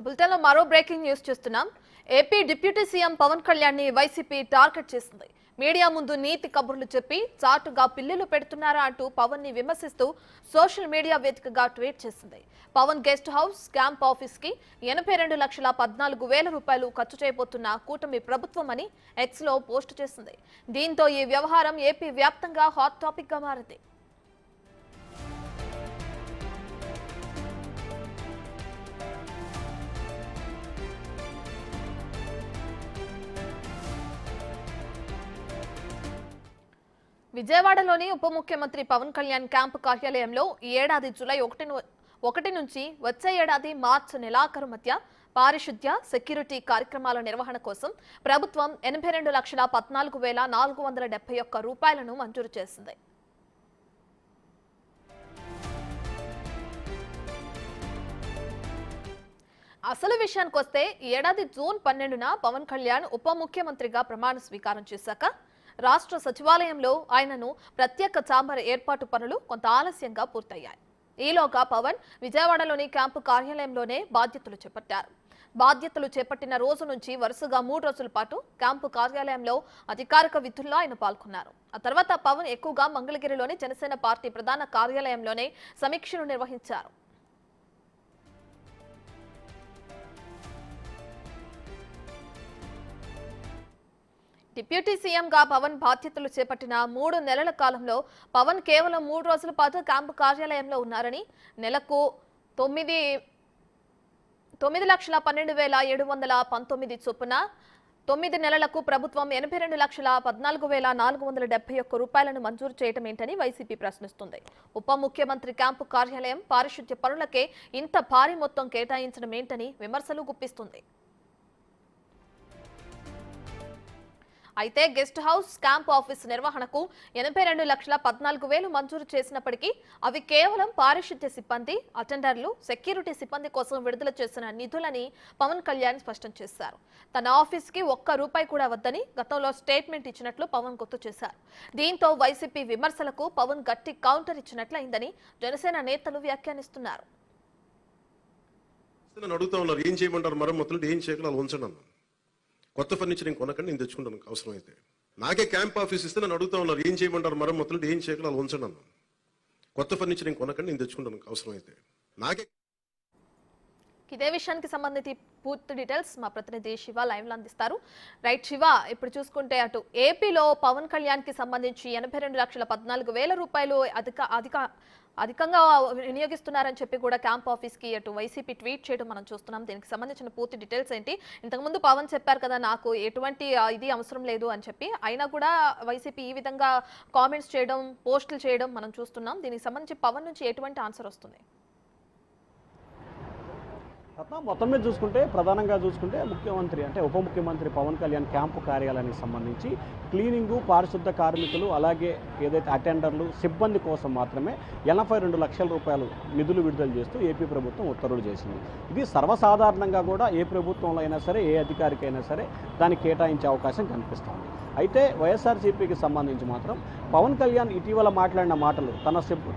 బులెటిన్లో మరో breaking news చూస్తున్నాం. AP deputy CM Pawan Kalyan ని వైసీపీ టార్గెట్ చేసింది. మీడియా ముందు నీతి కబుర్లు చెప్పి చాటుగా పిల్లులు పెడుతున్నారా అంటూ పవన్ ని విమర్శిస్తూ సోషల్ మీడియా వేదికగా ట్వీట్ చేసింది. Pawan guest house camp office కి 82,14,000 రూపాయలు ఖర్చు చేయబోతున్న కూటమి ప్రభుత్వం అని ఎక్స్ లో పోస్ట్ చేసింది. దీంతో ఈ వ్యవహారం ఏపీ వ్యాప్తంగా హాట్ టాపిక్ గా మారింది. విజయవాడలోని ఉప ముఖ్యమంత్రి పవన్ కళ్యాణ్ క్యాంపు కార్యాలయంలో ఈ ఏడాది జూలై 1 నుంచి వచ్చే ఏడాది మార్చి నెలాఖరు మధ్య పారిశుద్ధ్య సెక్యూరిటీ కార్యక్రమాల నిర్వహణ కోసం ప్రభుత్వం 82,14,471 రూపాయలను మంజూరు చేసింది. అసలు విషయానికి వస్తే ఈ ఏడాది జూన్ 12న పవన్ కళ్యాణ్ ఉప ముఖ్యమంత్రిగా ప్రమాణ స్వీకారం చేశాక రాష్ట్ర సచివాలయంలో ఆయనను ప్రత్యేక ఛాంబర్ ఏర్పాటు పనులు కొంత ఆలస్యంగా పూర్తయ్యాయి. ఈలోగా పవన్ విజయవాడలోని క్యాంపు కార్యాలయంలోనే బాధ్యతలు చేపట్టారు. బాధ్యతలు చేపట్టిన రోజు నుంచి వరుసగా 3 రోజుల పాటు క్యాంపు కార్యాలయంలో అధికారిక విధుల్లో ఆయన పాల్గొన్నారు. ఆ తర్వాత పవన్ ఎక్కువగా మంగళగిరిలోని జనసేన పార్టీ ప్రధాన కార్యాలయంలోనే సమీక్షలు నిర్వహించారు. డిప్యూటీ సీఎంగా పవన్ బాధ్యతలు చేపట్టిన 3 నెలల కాలంలో పవన్ కేవలం 3 రోజుల పాటు క్యాంపు కార్యాలయంలో ఉన్నారని, నెలకు 9,12,719 చొప్పున 9 నెలలకు ప్రభుత్వం 82,14,471 రూపాయలను మంజూరు చేయటం ఏంటని వైసీపీ ప్రశ్నిస్తుంది. ఉప ముఖ్యమంత్రి క్యాంపు కార్యాలయం పారిశుద్ధ్య పనులకే ఇంత భారీ మొత్తం కేటాయించడం ఏంటని విమర్శలు గుప్పిస్తుంది. అయితే గెస్ట్ హౌస్ క్యాంప్ ఆఫీస్ నిర్వహణకు 82,14,000 మంజూరు చేసినప్పటికీ అవి కేవలం పారిశుద్ధ్య సిబ్బంది, అటెండర్లు, సెక్యూరిటీ సిబ్బంది కోసం విడుదల చేసిన నిధులని పవన్ కళ్యాణ్ స్పష్టం చేశారు. తన ఆఫీస్కి ₹1 కూడా వద్దని గతంలో స్టేట్మెంట్ ఇచ్చినట్లు పవన్ గుర్తు చేశారు. దీంతో వైసీపీ విమర్శలకు పవన్ గట్టి కౌంటర్ ఇచ్చినట్లయిందని జనసేన నేతలు వ్యాఖ్యానిస్తున్నారు. కొత్త ఫర్నిచర్ ఏం కొనకండి, నేను తెచ్చుకుంటాను అవసరమైతే. నాకే క్యాంప్ ఆఫీస్ ఇస్తే నన్ను అడుగుతా ఉన్నారు ఏం చేయమంటారు మరమ్మతులు, ఏం చేయగలరు అలా ఉంచండి అన్న. కొత్త ఫర్నిచర్ ఏం కొనకండి, నేను తెచ్చుకుంటాను అవసరమైతే. నాకే ఇదే విషయానికి సంబంధించి పూర్తి డీటెయిల్స్ మా ప్రతినిధి శివ లైవ్ లో అందిస్తారు. రైట్ శివ, ఇప్పుడు చూసుకుంటే అటు ఏపీలో పవన్ కళ్యాణ్ కి సంబంధించి 82,14,000 రూపాయలు అధికంగా వినియోగిస్తున్నారని చెప్పి కూడా క్యాంప్ ఆఫీస్ కి అటు వైసీపీ ట్వీట్ చేయడం మనం చూస్తున్నాం. దీనికి సంబంధించిన పూర్తి డీటెయిల్స్ ఏంటి? ఇంతకుముందు పవన్ చెప్పారు కదా నాకు ఎటువంటి ఇది అవసరం లేదు అని చెప్పి, అయినా కూడా వైసీపీ ఈ విధంగా కామెంట్స్ చేయడం, పోస్టులు చేయడం మనం చూస్తున్నాం. దీనికి సంబంధించి పవన్ నుంచి ఎటువంటి ఆన్సర్ వస్తుంది? మొత్తం మీద చూసుకుంటే ప్రధానంగా చూసుకుంటే ముఖ్యమంత్రి అంటే ఉప ముఖ్యమంత్రి పవన్ కళ్యాణ్ క్యాంపు కార్యాలయానికి సంబంధించి క్లీనింగు, పారిశుద్ధ కార్మికులు, అలాగే ఏదైతే అటెండర్లు, సిబ్బంది కోసం మాత్రమే 82 లక్షల రూపాయలు నిధులు విడుదల చేస్తూ ఏపీ ప్రభుత్వం ఉత్తర్వులు చేసింది. ఇది సర్వసాధారణంగా కూడా ఏ ప్రభుత్వంలో అయినా సరే, ఏ అధికారికైనా సరే దానికి కేటాయించే అవకాశం కనిపిస్తుంది. అయితే వైఎస్ఆర్సీపీకి సంబంధించి మాత్రం పవన్ కళ్యాణ్ ఇటీవల మాట్లాడిన మాటలు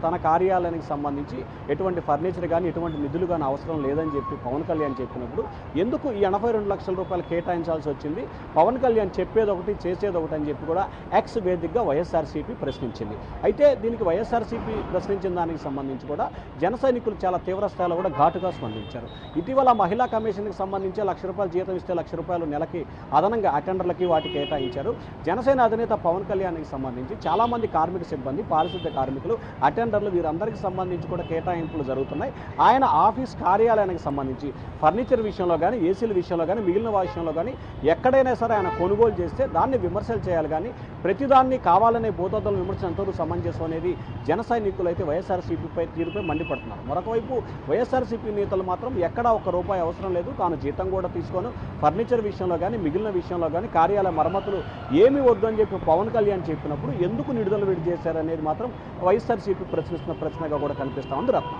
తన కార్యాలయానికి సంబంధించి ఎటువంటి ఫర్నిచర్ కానీ ఎటువంటి నిధులు కానీ అవసరం లేదని చెప్పి పవన్ కళ్యాణ్ చెప్పినప్పుడు ఎందుకు ఈ 82 లక్షల రూపాయలు కేటాయించాల్సి వచ్చింది, పవన్ కళ్యాణ్ చెప్పేది ఒకటి చేసేది ఒకటి అని చెప్పి కూడా ఎక్స్ వేదికగా వైఎస్ఆర్సీపీ ప్రశ్నించింది. అయితే దీనికి వైఎస్ఆర్సీపీ ప్రశ్నించిన దానికి సంబంధించి కూడా జన సైనికులు చాలా తీవ్ర స్థాయిలో కూడా ఘాటుగా స్పందించారు. ఇటీవల మహిళా కమిషన్కి సంబంధించి ₹1,00,000 జీతం ఇస్తే ₹1,00,000 నెలకి అదనంగా అటెండర్లకి వాటికి కేటాయించారు. జనసేన అధినేత పవన్ కళ్యాణ్కి సంబంధించి చాలామంది కార్మిక సిబ్బంది, పారిశుద్ధ్య కార్మికులు, అటెండర్లు వీరందరికీ సంబంధించి కూడా కేటాయింపులు జరుగుతున్నాయి. ఆయన ఆఫీస్ కార్యాలయానికి సంబంధించి ఫర్నిచర్ విషయంలో కానీ, ఏసీల విషయంలో కానీ, మిగిలిన విషయంలో కానీ ఎక్కడైనా సరే ఆయన కొనుగోలు చేస్తే దాన్ని విమర్శలు చేయాలి కానీ ప్రతిదాన్ని కావాలనే భూతత్వాలను విమర్శలు ఎంతవరకు సమంజసం అనేది జన సైనికులు అయితే వైఎస్ఆర్సీపీపై తీరుపై మండిపడుతున్నారు. మరొకవైపు వైఎస్ఆర్సీపీ నేతలు మాత్రం ఎక్కడా ₹1 అవసరం లేదు, తాను జీతం కూడా తీసుకొని ఫర్నిచర్ విషయంలో కానీ, మిగిలిన విషయంలో కానీ, కార్యాలయ మరమ్మతులు ఏమీ వద్దు అని చెప్పి పవన్ కళ్యాణ్ చెప్పినప్పుడు ఎందుకు నిడుదల విడి చేశారనేది మాత్రం వైఎస్ఆర్సీపీ ప్రశ్నిస్తున్న ప్రశ్నగా కూడా కనిపిస్తా ఉంది. రత్న.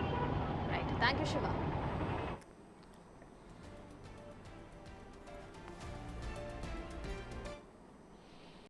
Right, thank you Shiva.